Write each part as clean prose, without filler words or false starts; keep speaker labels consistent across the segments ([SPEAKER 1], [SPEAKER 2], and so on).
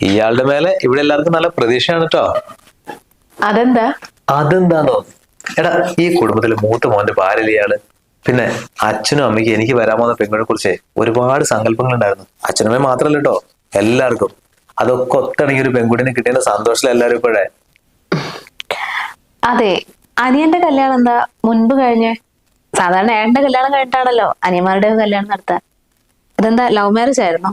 [SPEAKER 1] ഇയാളുടെ മേലെ ഇവിടെ എല്ലാവർക്കും നല്ല പ്രതീക്ഷയാണ് കേട്ടോ.
[SPEAKER 2] അതെന്താ?
[SPEAKER 1] അതെന്താന്നോ, എടാ ഈ കുടുംബത്തിലെ മൂത്ത മോന്റെ ഭാര്യ ഇയാള്. പിന്നെ അച്ഛനും അമ്മയ്ക്ക് എനിക്ക് വരാൻ പോകുന്ന പെങ്ങളെ കുറിച്ച് ഒരുപാട് സങ്കല്പങ്ങൾ ഉണ്ടായിരുന്നു. അച്ഛനമ്മയെ മാത്രല്ല കേട്ടോ, എല്ലാവർക്കും. അതൊക്കെ ഒത്തടങ്ങി ഒരു പെൺകുട്ടിനെ കിട്ടിയ സന്തോഷത്തില എല്ലാവരും ഇപ്പോഴേ.
[SPEAKER 2] അതെ, അനിയന്റെ കല്യാണം എന്താ മുൻപ് കഴിഞ്ഞേ? സാധാരണ ഏട്ടന്റെ കല്യാണം കഴിഞ്ഞിട്ടാണല്ലോ അനിയന്മാരുടെ കല്യാണം നടത്താൻ. ഇതെന്താ ലവ് മാരേജ് ആയിരുന്നോ?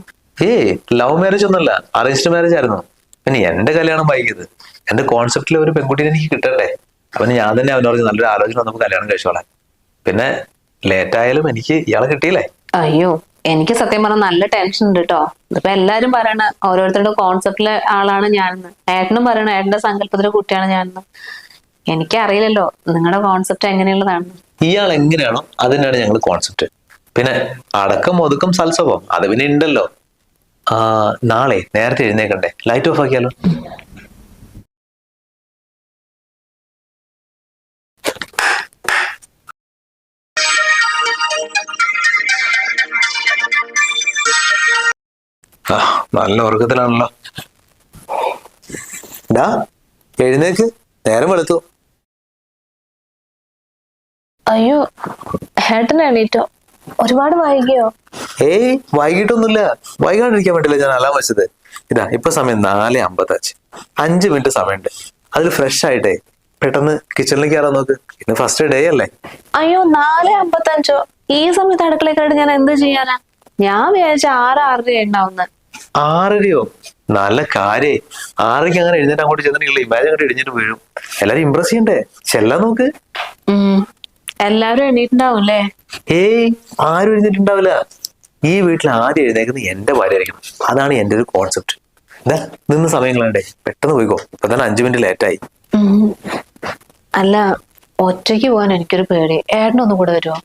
[SPEAKER 1] ലവ് മാരേജ് ഒന്നല്ല, അറേഞ്ച്ഡ് മാരേജ് ആയിരുന്നു. പിന്നെ എന്റെ കല്യാണം വൈകിയത് എന്റെ കോൺസെപ്റ്റിൽ ഒരു പെൺകുട്ടിനെ എനിക്ക് കിട്ടണ്ടേ. അവന് ഞാൻ തന്നെ അവനോട് നല്ലൊരു ആലോചന നമുക്ക് കല്യാണം കഴിച്ചോളാം. പിന്നെ ലേറ്റ് ആയാലും എനിക്ക് ഇയാളെ കിട്ടിയില്ലേ.
[SPEAKER 2] അയ്യോ, എനിക്ക് സത്യം പറഞ്ഞാൽ നല്ല ടെൻഷൻ ഉണ്ട് കേട്ടോ. ഇപ്പൊ എല്ലാരും പറയണ ഓരോരുത്തരുടെ കോൺസെപ്റ്റിലെ ആളാണ് ഞാനെന്ന്. ഏട്ടനും പറയണ ഏട്ടന്റെ സങ്കല്പത്തിലെ കുട്ടിയാണ് ഞാനെന്ന്. എനിക്കറിയില്ലല്ലോ നിങ്ങളുടെ കോൺസെപ്റ്റ് എങ്ങനെയുള്ളതാണെന്ന്.
[SPEAKER 1] ഇയാൾ എങ്ങനെയാണോ അത് തന്നെയാണ് ഞങ്ങൾ കോൺസെപ്റ്റ്. പിന്നെ അടക്കം ഒതുക്കം സൽസ്വഭാവം അത് പിന്നെ ഉണ്ടല്ലോ. നാളെ നേരത്തെ എഴുന്നേക്കണ്ടേ, ലൈറ്റ് ഓഫ് ആക്കിയാലോ? നല്ല ഉറക്കത്തിലാണല്ലോ. ഡാ എഴുന്നേക്ക്, നേരം വെളുത്തു.
[SPEAKER 2] അയ്യോ, ഏട്ടൻ എണീറ്റോ? ഒരുപാട് വൈകിയോ?
[SPEAKER 1] വൈകിട്ടൊന്നുമില്ല, വൈകാണ്ടിരിക്കാൻ വേണ്ടിയില്ല ഞാൻ അലാം വെച്ചത്. ഇതാ ഇപ്പൊ സമയം 4:55, 5 മിനിറ്റ് സമയമുണ്ട്. അതിൽ ഫ്രഷ് ആയിട്ടേ പെട്ടെന്ന് കിച്ചണിലേക്ക് കയറാൻ നോക്ക്. ഇന്ന് ഫസ്റ്റ് ഡേ അല്ലേ.
[SPEAKER 2] അയ്യോ, 4:55? ഈ സമയത്ത് അടുക്കളക്കായിട്ട് ഞാൻ എന്ത് ചെയ്യാനാ? ഞാൻ വിചാരിച്ച 6-6:30 ഉണ്ടാവുന്ന.
[SPEAKER 1] 6:30യോ? നല്ല കാര്യേ. 6:00 അങ്ങനെ എഴുന്നേറ്റ് അങ്ങോട്ട് ചെന്നിട്ടുള്ള ഇമാജിൻ അങ്ങോട്ട് ഇടിഞ്ഞിട്ട് വീഴും. എല്ലാരും ഇമ്പ്രസ് ചെയ്യണ്ടേ, ചെല്ലാൻ നോക്ക്.
[SPEAKER 2] എല്ലാരും എണീറ്റുണ്ടാവൂല്ലേ?
[SPEAKER 1] ആരും എഴുന്നേറ്റുണ്ടാവില്ല. ഈ വീട്ടിൽ ആദ്യം എഴുന്നേക്കുന്നത് എന്റെ ഭാര്യ ആയിരിക്കണം. അതാണ് എന്റെ ഒരു കോൺസെപ്റ്റ്. എന്താ നിന്ന് സമയങ്ങളുണ്ടേ, പെട്ടെന്ന് പോയിക്കോ. ഇപ്പൊ തന്നെ 5 മിനിറ്റ് ലേറ്റായി.
[SPEAKER 2] അല്ല, ഒറ്റയ്ക്ക് പോകാൻ എനിക്കൊരു പേടി. ഏട്ടനൊന്നും കൂടെ വരുമോ?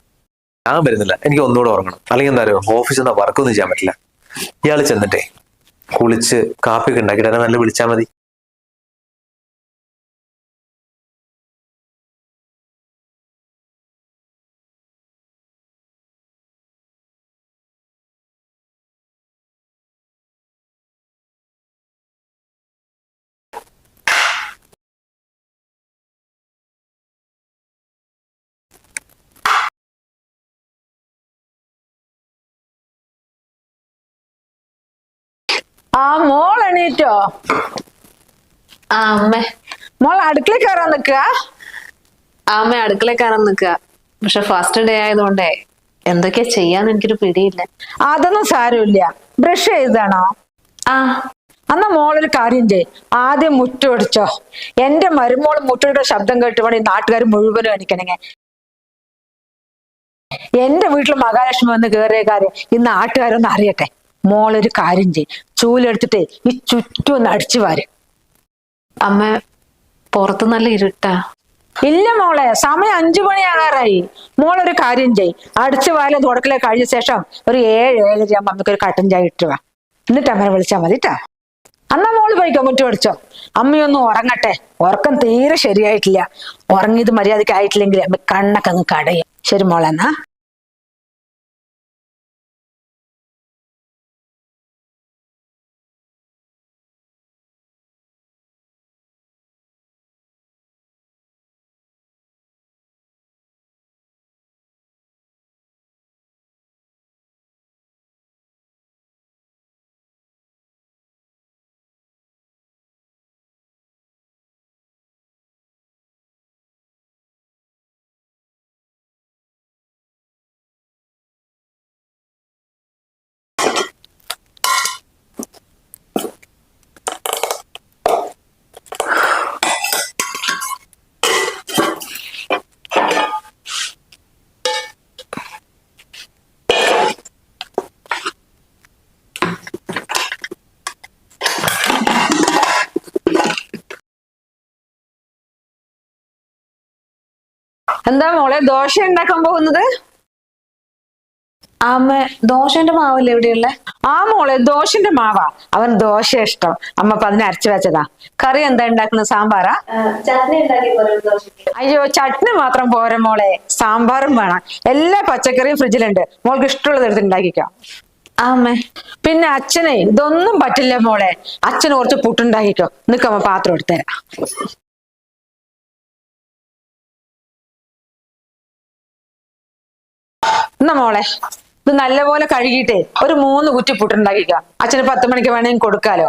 [SPEAKER 1] ഞാൻ വരുന്നില്ല, എനിക്ക് ഒന്നുകൂടെ ഉറങ്ങണം. അല്ലെങ്കിൽ എന്താ പറയുക, ഓഫീസിൽ നിന്ന് വർക്കൊന്നും ചെയ്യാൻ പറ്റില്ല. ഇയാള് ചെന്നിട്ടേ കുളിച്ച് കാപ്പിയൊക്കെ ഉണ്ടാക്കിയിട്ട് എന്നെ നല്ല വിളിച്ചാൽ മതി.
[SPEAKER 3] മോൾ എണീറ്റോ?
[SPEAKER 2] അമ്മേ,
[SPEAKER 3] മോൾ അടുക്കള കയറാൻ നിക്കുക?
[SPEAKER 2] അമ്മ അടുക്കള കയറാൻ നിക്കുക. പക്ഷെ ഫസ്റ്റ് ഡേ ആയതുകൊണ്ടേ എന്തൊക്കെയാ ചെയ്യാന്ന് എനിക്കൊരു പിടിയില്ല.
[SPEAKER 3] അതൊന്നും സാരമില്ല. ബ്രഷ് ചെയ്താണോ? എന്നാ മോളൊരു കാര്യം ചെയ്, ആദ്യം മുറ്റൊടിച്ചോ. എന്റെ മരുമോള് മുറ്റയുടെ ശബ്ദം കേട്ടുകൊണ്ട് ഈ നാട്ടുകാർ മുഴുവനും എണിക്കണങ്ങ. എന്റെ വീട്ടിൽ മഹാലക്ഷ്മി വന്ന് കയറിയ കാര്യം ഈ നാട്ടുകാരൊന്നും അറിയട്ടെ. മോളൊരു കാര്യം ചെയ്, ചൂലെടുത്തിട്ടേ ഈ ചുറ്റും ഒന്ന് അടിച്ചു വാര്.
[SPEAKER 2] അമ്മ, പുറത്ത് നല്ല ഇരുട്ടാ.
[SPEAKER 3] ഇല്ല മോളെ, സമയം 5 മണിയാകാറായി. മോളൊരു കാര്യം ചെയ്, അടിച്ചു വാരം തുടക്കലേ കഴിഞ്ഞ ശേഷം ഒരു 7-7:30 അമ്മക്കൊരു കട്ടൻ ചായ ഇട്ടുക. എന്നിട്ട് അമ്മനെ വിളിച്ചാൽ മതി ട്ടാ. അന്നാ മോള് പോയിക്കോ, മുറ്റം അടിച്ചോ. അമ്മയൊന്നും ഉറങ്ങട്ടെ, ഉറക്കം തീരെ ശരിയായിട്ടില്ല. ഉറങ്ങിയത് മര്യാദക്ക് ആയിട്ടില്ലെങ്കിൽ അമ്മ കണ്ണൊക്കെ അങ്ങ് കടയും. ശരി മോളെ എന്നാ. എന്താ മോളെ ദോശ ഉണ്ടാക്കാൻ പോകുന്നത്?
[SPEAKER 2] അമ്മ, ദോശന്റെ മാവല്ലേ എവിടെയുള്ള?
[SPEAKER 3] മോളെ ദോശന്റെ മാവാ. അവൻ ദോശ ഇഷ്ടം. അമ്മ അപ്പൊ അതിനെ അരച്ചു വെച്ചതാ. കറി എന്താ ഉണ്ടാക്കുന്നത്? സാമ്പാറാ? അയ്യോ, ചട്നി മാത്രം പോരാ മോളെ, സാമ്പാറും വേണം. എല്ലാ പച്ചക്കറിയും ഫ്രിഡ്ജിലുണ്ട്. മോൾക്ക് ഇഷ്ടമുള്ളത് എടുത്ത് ഉണ്ടാക്കിക്കോ.
[SPEAKER 2] ആ അമ്മേ.
[SPEAKER 3] പിന്നെ അച്ഛനെ ഇതൊന്നും പറ്റില്ല മോളെ. അച്ഛന് കുറച്ച് പുട്ടുണ്ടാക്കിക്കോ. നിക്കമ്മ പാത്രം എടുത്തരാം. എന്നാ മോളെ ഇത് നല്ലപോലെ കഴുകിയിട്ടേ ഒരു 3 കുറ്റി പുട്ടുണ്ടാക്കിക്കോ. അച്ഛന് 10 മണിക്ക് വേണമെങ്കിൽ കൊടുക്കാലോ.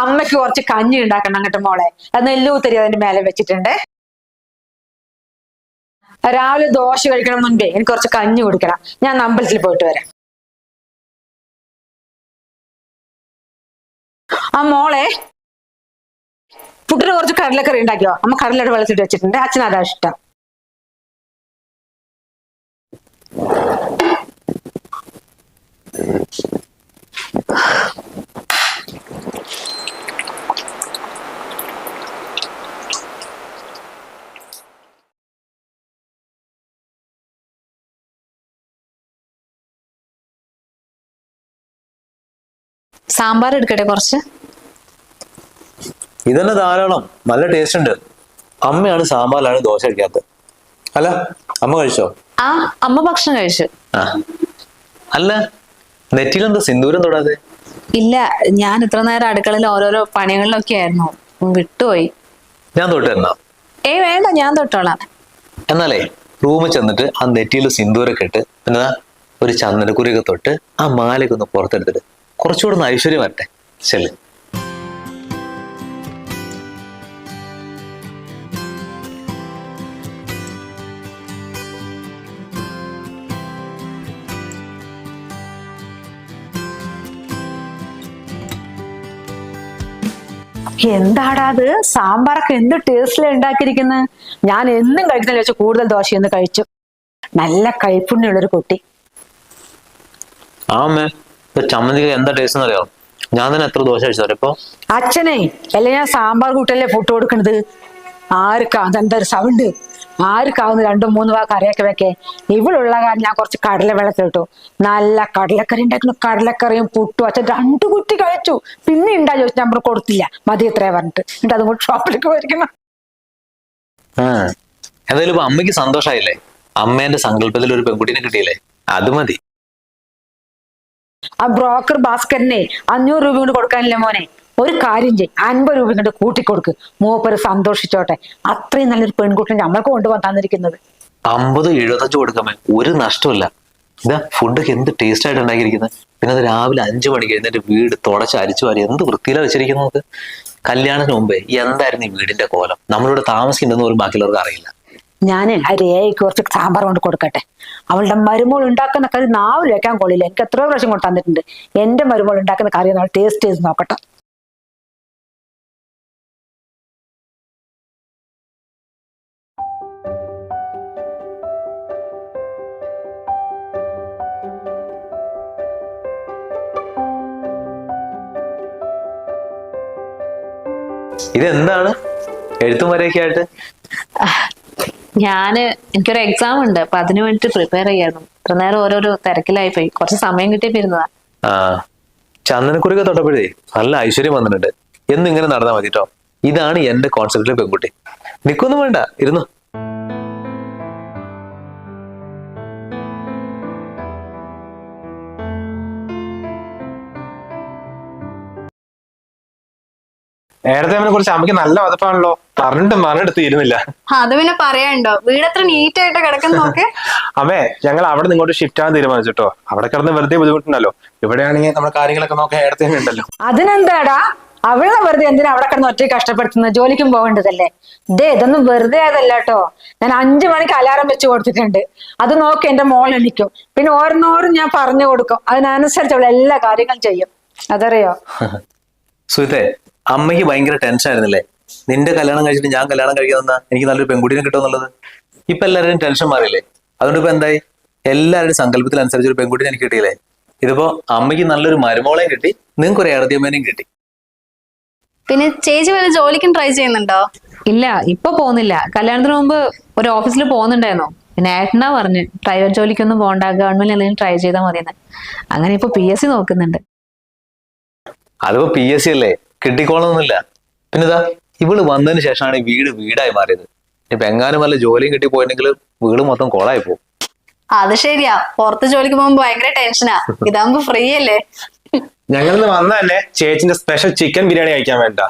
[SPEAKER 3] അമ്മയ്ക്ക് കുറച്ച് കഞ്ഞി ഉണ്ടാക്കണം അങ്ങോട്ട് മോളെ. അത് നെല്ലൂത്തരി അതിന്റെ മേലെ വെച്ചിട്ടുണ്ട്. രാവിലെ ദോശ കഴിക്കണം മുൻപേ എനിക്ക് കുറച്ച് കഞ്ഞി കുടിക്കണം. ഞാൻ അമ്പലത്തിൽ പോയിട്ട് വരാം. ആ മോളെ പുട്ടിന് കുറച്ച് കടലക്കറി ഉണ്ടാക്കിയോ. അമ്മ കടലയുടെ വെള്ളത്തിട്ട് വെച്ചിട്ടുണ്ട്. അച്ഛന് അതാ ഇഷ്ടം.
[SPEAKER 2] സാമ്പാർ എടുക്കട്ടെ കുറച്ച്?
[SPEAKER 1] ഇതന്നെ ധാരാളം, നല്ല ടേസ്റ്റ് ഉണ്ട്. അമ്മയാണ് സാമ്പാറിലാണ് ദോശ കഴിക്കാത്തത്. അല്ല, അമ്മ കഴിച്ചോ?
[SPEAKER 2] ആ അമ്മ ഭക്ഷണം കഴിച്ചു.
[SPEAKER 1] ആ അല്ല, നെറ്റിയിലെന്താ സിന്ദൂരം തൊടാതെ?
[SPEAKER 2] ഇല്ല, ഞാൻ ഇത്ര നേരം അടുക്കളയിൽ ഓരോരോ പണികളിലൊക്കെ ആയിരുന്നു, വിട്ടുപോയി.
[SPEAKER 1] ഞാൻ തൊട്ട് തരണോ?
[SPEAKER 2] വേണ്ട, ഞാൻ തൊട്ടോളാം.
[SPEAKER 1] എന്നാലേ റൂമിൽ ചെന്നിട്ട് ആ നെറ്റിയിൽ സിന്ദൂരൊക്കെ ഇട്ട് പിന്നെ ഒരു ചന്ദനക്കുറിയൊക്കെ തൊട്ട് ആ മാലയൊക്കെ ഒന്ന് പുറത്തെടുത്തിട്ട് കുറച്ചുകൂടെ ഒന്ന് ഐശ്വര്യം വരട്ടെ. ശരി.
[SPEAKER 3] എന്താടാ അത്? സാമ്പാറൊക്കെ എന്ത് ടേസ്റ്റിലാ ഉണ്ടാക്കിയിരിക്കുന്നത്. ഞാൻ എന്നും കഴിക്കുന്നതിൽ വെച്ച് കൂടുതൽ ദോശയൊന്ന് കഴിച്ചു. നല്ല കൈപ്പുണ്യമുള്ളൊരു കുട്ടി.
[SPEAKER 1] ആ അമ്മേ, ചമ്മന്തിക്ക് എന്താ ടേസ്റ്റ് എന്ന് അറിയാം. ഞാൻ തന്നെ എത്ര ദോശ കഴിച്ചാൽ ഇപ്പൊ.
[SPEAKER 3] അച്ഛനെ അല്ലെ ഞാൻ സാമ്പാർ കൂട്ടല്ലേ ഫുഡ് കൊടുക്കണത്. ആർക്കാ അതെന്താ ഒരു സൗണ്ട്? ആർക്കാവുന്ന 2-3 വാക്ക് കറിയൊക്കെ വെക്കേ. ഇവളുള്ള കാര്യം ഞാൻ കുറച്ച് കടല വെള്ളത്തിലിട്ടു. നല്ല കടലക്കറി ഉണ്ടാക്കുന്നു. കടലക്കറിയും പുട്ടും അച്ഛൻ 2 കുറ്റി കഴിച്ചു. പിന്നെ ഉണ്ടാ ചോദിച്ചു, നമ്മൾ കൊടുത്തില്ല, മതി എത്രയാ പറഞ്ഞിട്ട്. എന്നിട്ട് അതുകൊണ്ട് ഷോപ്പിലേക്ക് പോയിരിക്കണം.
[SPEAKER 1] എന്തായാലും ഇപ്പൊ അമ്മയ്ക്ക് സന്തോഷായില്ലേ? അമ്മേന്റെ സങ്കല്പത്തിൽ ഒരു പെൺകുട്ടീനെ കിട്ടിയില്ലേ, അത് മതി.
[SPEAKER 3] ആ ബ്രോക്കർ ഭാസ്കരനെ 500 രൂപ കൊണ്ട് കൊടുക്കാനില്ല മോനെ. ഒരു കാര്യം ചെയ്യും, 50 രൂപ കൊണ്ട് കൂട്ടിക്കൊടുക്ക്. മൂപ്പര് സന്തോഷിച്ചോട്ടെ. അത്രയും നല്ലൊരു പെൺകുട്ടിനെ നമ്മൾക്ക് കൊണ്ടുപോകാൻ തന്നിരിക്കുന്നത്.
[SPEAKER 1] 50-75 കൊടുക്കാമേ, ഒരു നഷ്ടമില്ല. ഇതാ ഫുഡൊക്കെ എന്ത് ടേസ്റ്റ് ആയിട്ട് ഉണ്ടാക്കിയിരിക്കുന്നത്. പിന്നെ അത് രാവിലെ 5 മണിക്ക് എഴുന്നേറ്റ് വീട് തുടച്ച് അരിച്ചു വാരി എന്ത് വൃത്തിയിലാണ് വെച്ചിരിക്കുന്നത്. നമുക്ക് കല്യാണത്തിന് മുമ്പേ എന്തായിരുന്നു ഈ വീടിന്റെ കോലം. നമ്മളിവിടെ താമസിക്കുന്നുണ്ടെന്ന് പോലും ബാക്കിയുള്ളവർക്ക് അറിയില്ല.
[SPEAKER 3] ഞാന് ആ രേഖയ്ക്ക് കുറച്ച് സാമ്പാർ കൊണ്ട് കൊടുക്കട്ടെ. അവളുടെ മരുമോൾ ഉണ്ടാക്കുന്ന കറി നാവിൽ വെക്കാൻ കൊള്ളില്ല. എനിക്ക് എത്രയോ പ്രാവശ്യം കൊണ്ട് തന്നിട്ടുണ്ട്. എന്റെ മരുമോൾ ഉണ്ടാക്കുന്ന കറി നമ്മൾ ടേസ്റ്റ് ചെയ്ത് നോക്കട്ടെ.
[SPEAKER 1] ഇതെന്താണ് എഴുത്തും വരെയൊക്കെ ആയിട്ട്?
[SPEAKER 2] എനിക്കൊരു എക്സാം ഉണ്ട്, അപ്പൊ അതിനു വേണ്ടിട്ട് പ്രിപ്പയർ ചെയ്യായിരുന്നു. ഇത്ര നേരം ഓരോരോ തിരക്കിലായി പോയി. കുറച്ച് സമയം കിട്ടിയപ്പോ ഇരുന്നതാ.
[SPEAKER 1] ചന്ദനക്കുറിയൊക്കെ തൊട്ടപ്പോഴേ നല്ല ഐശ്വര്യം വന്നിട്ടുണ്ട്. എന്നും ഇങ്ങനെ നടന്നാൽ മതി കേട്ടോ. ഇതാണ് എന്റെ കോൺസെപ്റ്റിലെ പെൺകുട്ടി. നിക്കൊന്നും വേണ്ട, ഇരുന്നു.
[SPEAKER 4] ഏടത്തേമ്മനെ കുറിച്ച് അമ്മയ്ക്ക് നല്ല വതപ്പാണല്ലോ. പറഞ്ഞിട്ട് തീരുന്നില്ല.
[SPEAKER 5] അത് പിന്നെ പറയാനുണ്ടോ, വീടത്ര നീറ്റ് ആയിട്ട് കിടക്കുന്ന നോക്കെ.
[SPEAKER 4] അമ്മേ, ഞങ്ങൾ അവിടെ നിന്ന് ഇങ്ങോട്ട് ഷിഫ്റ്റ് ആകാൻ തീരുമാനിച്ചിട്ടോ. അവിടെ കിടന്ന് വെറുതെ ബുദ്ധിമുട്ടുണ്ടല്ലോ. ഇവിടെയാണെങ്കിൽ നമ്മുടെ കാര്യങ്ങളൊക്കെ നോക്കാൻ ഏടത്തേമ്മ ഉണ്ടല്ലോ.
[SPEAKER 3] അതിനെന്താടാ, അവളെ വെറുതെ എന്തിനാ അവിടെ കിടന്ന് ഒറ്റ കഷ്ടപ്പെടുത്തുന്നത്? ജോലിക്കും പോകേണ്ടതല്ലേ. ഇതൊന്നും വെറുതെ ആയതല്ല കേട്ടോ. ഞാൻ 5 മണിക്ക് അലാറം വെച്ച് കൊടുത്തിട്ടുണ്ട്. അത് നോക്കി എന്റെ മോൾ എണിക്കും. പിന്നെ ഓരോന്നോരും ഞാൻ പറഞ്ഞു കൊടുക്കും. അതിനനുസരിച്ച് അവൾ എല്ലാ കാര്യങ്ങളും ചെയ്യും. അതറിയോ
[SPEAKER 1] സുഹിതേ, അമ്മയ്ക്ക് ഭയങ്കര ടെൻഷൻ ആയിരുന്നില്ലേ? നിന്റെ കല്യാണം കഴിച്ചിട്ട് ഞാൻ കല്യാണം കഴിക്കാതെന്നാ എനിക്ക് നല്ലൊരു പെൺകുട്ടീനെ കിട്ടുമെന്നുള്ളത്. ഇപ്പൊ എല്ലാവരുടെയും ടെൻഷൻ മാറിയില്ലേ? അതുകൊണ്ട് ഇപ്പൊ എന്തായി? എല്ലാവരുടെയും സങ്കല്പത്തിനനുസരിച്ച് ഒരു പെൺകുട്ടീനെ എനിക്ക് കിട്ടിയില്ലേ? ഇതിപ്പോ അമ്മയ്ക്ക് നല്ലൊരു മരുമോളെയും കിട്ടി, നിങ്ങൾക്ക് ഒരു ഏടത്തിയമ്മേനെയും കിട്ടി.
[SPEAKER 5] പിന്നെ ചേച്ചി വല്ല ജോലിക്കും ട്രൈ ചെയ്യുന്നുണ്ടോ?
[SPEAKER 2] ഇല്ല, ഇപ്പൊ പോകുന്നില്ല. കല്യാണത്തിന് മുമ്പ് ഒരു ഓഫീസിൽ പോകുന്നുണ്ടായിരുന്നു. പിന്നെ ഏട്ടനാ പറഞ്ഞു പ്രൈവറ്റ് ജോലിക്കൊന്നും പോകണ്ട, ഗവൺമെന്റ് എന്തെങ്കിലും ട്രൈ ചെയ്താൽ മതിയെന്ന്. അങ്ങനെ ഇപ്പൊ PSC നോക്കുന്നുണ്ട്.
[SPEAKER 1] അതിപ്പോ PSC അല്ലേ, കിട്ടിക്കോളൊന്നുമില്ല. പിന്നെ ഇതാ ഇവള് വന്നതിന് ശേഷമാണ് ഈ വീടായി മാറിയത്. ഇപ്പൊ എങ്ങാനും വല്ല ജോലിയും കിട്ടി പോയില്ലെങ്കിൽ വീട് മൊത്തം കോളായി പോകും.
[SPEAKER 5] അത് ശരിയാ, പുറത്ത് ജോലിക്ക് പോകുമ്പോ ഭയങ്കര ടെൻഷനാ. ഇതാകുമ്പോ ഫ്രീ അല്ലേ.
[SPEAKER 4] ഞങ്ങളിന്ന് വന്ന തന്നെ ചേച്ചിന്റെ സ്പെഷ്യൽ ചിക്കൻ ബിരിയാണി കഴിക്കാൻ വേണ്ട.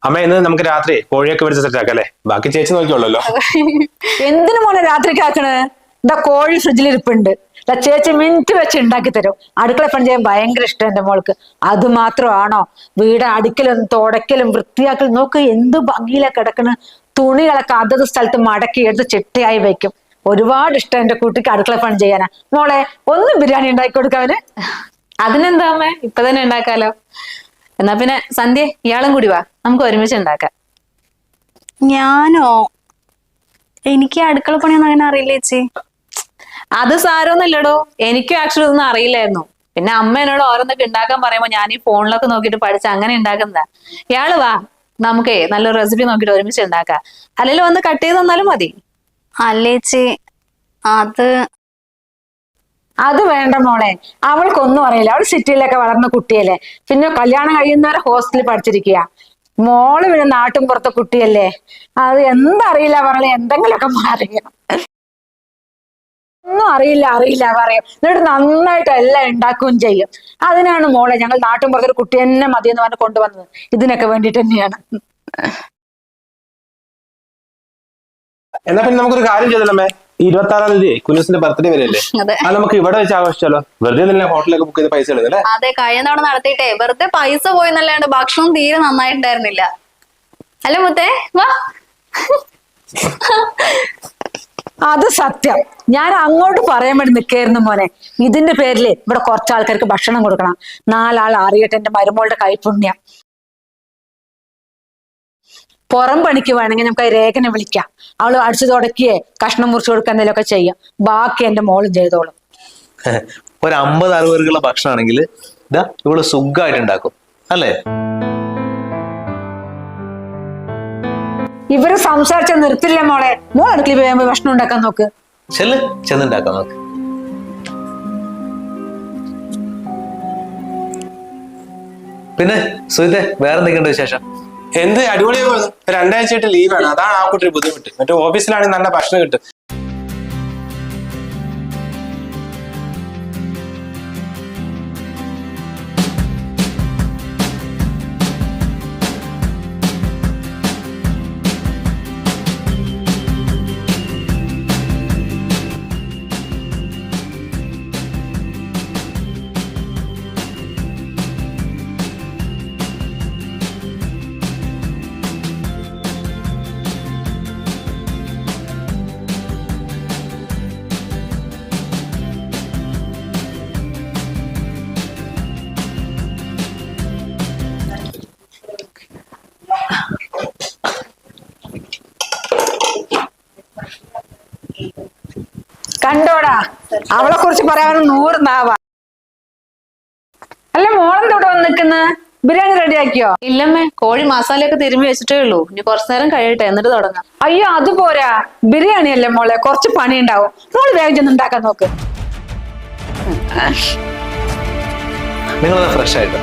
[SPEAKER 4] അമ്മ ഇന്ന് നമുക്ക് രാത്രി കോഴിയൊക്കെ പിടിച്ച് സെറ്റ് ആക്കാം അല്ലേ? ബാക്കി ചേച്ചി നോക്കിയോളല്ലോ.
[SPEAKER 3] എന്തിനു മോനെ രാത്രിക്ക് ആക്കണ്? ഇതാ കോഴി ഫ്രിഡ്ജിൽ ഇരിപ്പുണ്ട്. ചേച്ചി മിനിറ്റ് വെച്ച് ഉണ്ടാക്കി തരും. അടുക്കള പണി ചെയ്യാൻ ഭയങ്കര ഇഷ്ടം എന്റെ മോൾക്ക്. അത് മാത്രമാണോ, വീട് അടിക്കലും തുടക്കലും വൃത്തിയാക്കലും നോക്ക് എന്ത് ഭംഗിയിലാ കിടക്കണ്. തുണികളൊക്കെ അതത് സ്ഥലത്ത് മടക്കി എടുത്ത് ചിട്ടയായി വെക്കും. ഒരുപാട് ഇഷ്ടം എന്റെ കുട്ടിക്ക് അടുക്കള പണി ചെയ്യാനാ. മോളെ ഒന്ന് ബിരിയാണി ഉണ്ടാക്കി കൊടുക്കാവന്.
[SPEAKER 2] അതിനെന്താ അമ്മേ, ഇപ്പൊ തന്നെ ഉണ്ടാക്കാലോ. എന്നാ പിന്നെ സന്ധ്യ ഇയാളും കൂടി വാ, നമുക്ക് ഒരുമിച്ച് ഉണ്ടാക്കാം.
[SPEAKER 5] ഞാനോ? എനിക്ക് അടുക്കള പണിയൊന്നും അങ്ങനെ അറിയില്ല ചേച്ചി.
[SPEAKER 2] അത് സാരമൊന്നുമില്ലടോ, എനിക്കും ആക്ച്വലി ഒന്നും അറിയില്ലായിരുന്നു. പിന്നെ അമ്മ എന്നോട് ഓരോന്നൊക്കെ ഉണ്ടാക്കാൻ പറയുമ്പോ ഞാൻ ഈ ഫോണിലൊക്കെ നോക്കിയിട്ട് പഠിച്ച അങ്ങനെ ഉണ്ടാക്കുന്നതാ. ഇയാള് വാ, നമുക്കേ നല്ലൊരു റെസിപ്പി നോക്കിയിട്ട് ഒരുമിച്ച് ഉണ്ടാക്കാം. അല്ലെങ്കിൽ ഒന്ന് കട്ട് ചെയ്ത് തന്നാലും മതി.
[SPEAKER 5] അല്ലേച്ചി
[SPEAKER 3] അത് വേണ്ട മോളെ, അവൾക്കൊന്നും അറിയില്ല. അവൾ സിറ്റിയിലൊക്കെ വളർന്ന കുട്ടിയല്ലേ. പിന്നെ കല്യാണം കഴിയുന്നവരെ ഹോസ്റ്റലിൽ പഠിച്ചിരിക്കുക. മോള് പിന്നെ നാട്ടും പുറത്തെ കുട്ടിയല്ലേ. അത് എന്തറിയില്ല പറഞ്ഞാൽ എന്തെങ്കിലുമൊക്കെ അറിയാം. ഒന്നും അറിയില്ല പറയും. എന്നിട്ട് നന്നായിട്ട് എല്ലാം ഉണ്ടാക്കുകയും ചെയ്യും. അതിനാണ് മോളെ ഞങ്ങൾ നാട്ടും പുറത്തൊരു കുട്ടി തന്നെ മതി എന്ന് പറഞ്ഞ് കൊണ്ടുവന്നത്. ഇതിനൊക്കെ വേണ്ടിട്ട് തന്നെയാണ്.
[SPEAKER 4] എന്നാ പിന്നെ നമുക്കൊരു കാര്യം ചെയ്തല്ലേ, 26-ാം തീയതി കുഞ്ഞുസിന്റെ ബർത്ത്ഡേ വരെയല്ലേ? അത് നമുക്ക് ഇവിടെ വെച്ച് ആഘോഷിച്ചാലോ? വെറുതെ തന്നെ ഹോട്ടലൊക്കെ ബുക്ക് ചെയ്ത് പൈസ എടുക്കല്ലേ?
[SPEAKER 5] അതെ, കഴിഞ്ഞ തവണ നടത്തിയിട്ടേ വെറുതെ പൈസ പോയെന്നല്ലാണ്ട് ഭക്ഷണം തീരെ നന്നായിട്ടുണ്ടായിരുന്നില്ല. അല്ലേ മുത്തേ? വാ.
[SPEAKER 3] അത് സത്യം. ഞാൻ അങ്ങോട്ട് പറയാൻ വേണ്ടി നിൽക്കായിരുന്നു മോനെ. ഇതിന്റെ പേരില് ഇവിടെ കുറച്ച് ആൾക്കാർക്ക് ഭക്ഷണം കൊടുക്കണം. 4 ആൾ അറിയട്ടെ എന്റെ മരുമോളുടെ കൈപുണ്യം. പുറം പണിക്ക് വേണമെങ്കിൽ നമുക്ക് രേഖനെ വിളിക്കാം. അവള് അടിച്ചു തുടക്കിയേ കഷ്ണം മുറിച്ചു കൊടുക്കുക എന്തെങ്കിലുമൊക്കെ ചെയ്യും. ബാക്കി എന്റെ മോളും ചെയ്തോളും.
[SPEAKER 1] ഒരു 50-60 പേർക്കുള്ള ഭക്ഷണമാണെങ്കിൽ ഇതാ ഇവള് സുഖമായിട്ട് ഉണ്ടാക്കും അല്ലേ?
[SPEAKER 3] ഇവര് സംസാരിച്ച നിർത്തില്ല മോളെ. മോൾ അടുക്കളയിൽ പോയി ഭക്ഷണം ഉണ്ടാക്കാൻ നോക്ക്.
[SPEAKER 1] ചെന്നുണ്ടാക്കാം നോക്ക്. പിന്നെ സുഹിതേ, വേറെന്തൊക്കെയുണ്ട് വിശേഷം?
[SPEAKER 4] എന്ത് അടിപൊളിയായി പോകുന്നു. 2 ആഴ്ചയായിട്ട് ലീവാണ്, അതാണ് ആ കുട്ടി ബുദ്ധിമുട്ട്. മറ്റേ ഓഫീസിലാണെങ്കിൽ നല്ല ഭക്ഷണം കിട്ടും.
[SPEAKER 3] കണ്ടോടാ, അവളെ കുറിച്ച് പറയാൻ 100 നാവാ. അല്ല മോളെന്താ ഇവിടെ വന്ന് നിൽക്കുന്നത്? ബിരിയാണി റെഡിയാക്കിയോ?
[SPEAKER 2] ഇല്ലമ്മേ, കോഴി മസാലയൊക്കെ തിരുമ്പി വെച്ചിട്ടേ ഉള്ളൂ. ഇനി കുറച്ചു നേരം കഴിയട്ടെ, എന്നിട്ട് തുടങ്ങാം.
[SPEAKER 3] അയ്യോ അത് പോരാ, ബിരിയാണി അല്ലേ മോളെ, കുറച്ച് പണി ഉണ്ടാവും. മോള് വേഗം ചെന്ന് ഉണ്ടാക്കാൻ നോക്ക്.
[SPEAKER 1] നിങ്ങളത് ഫ്രഷ് ആയിട്ട്